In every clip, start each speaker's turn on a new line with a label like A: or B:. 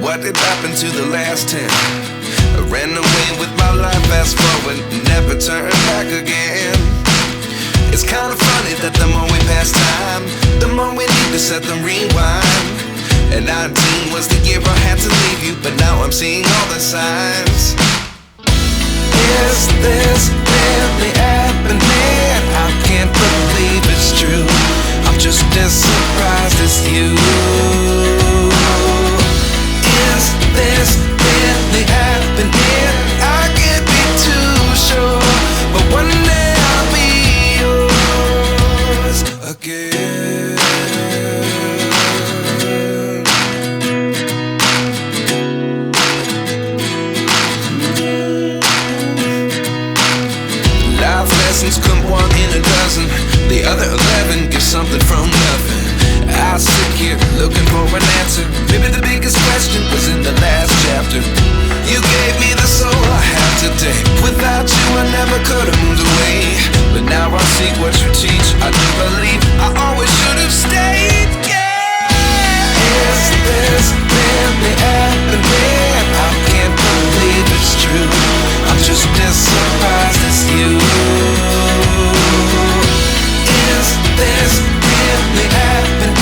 A: what did happen to the last 10? I ran away with my life, fast forward, never turn back again. It's kind of funny that the more we pass time, the more we need to set them rewind. And 19 was the year I had to leave you, but now I'm seeing all the signs. Is this really happening? I can't believe it's true. I'm just as surprised as you. Is this really happening? I can't be too sure, but one day I'll be yours again. Life lessons come one in a dozen. The other 11 get something from nothing. I sit here looking for an answer. Maybe the biggest question was in the last chapter. You gave me the soul I have today. Without you I never could have moved away. But now I see what you teach. I do believe I always should have stayed. Yeah. Is this really happening? I can't believe it's true. I'm just as surprised as you. Is this really happening?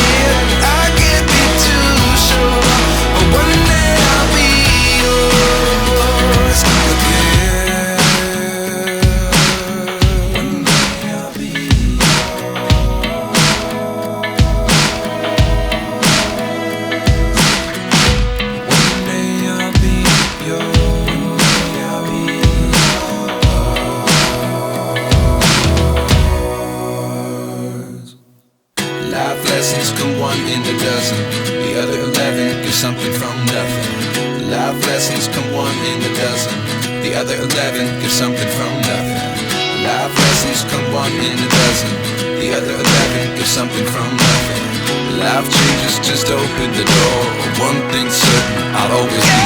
A: I can't be too sure, but one day I'll be yours again. One day I'll be yours. One day I'll be yours. One day I'll be yours. Life lessons come one in a dozen. The other 11 give something from nothing. Life lessons come one in a dozen. The other 11 give something from nothing. Life lessons come one in a dozen. The other 11 give something from nothing. Life changes just open the door. One thing's certain, I'll always be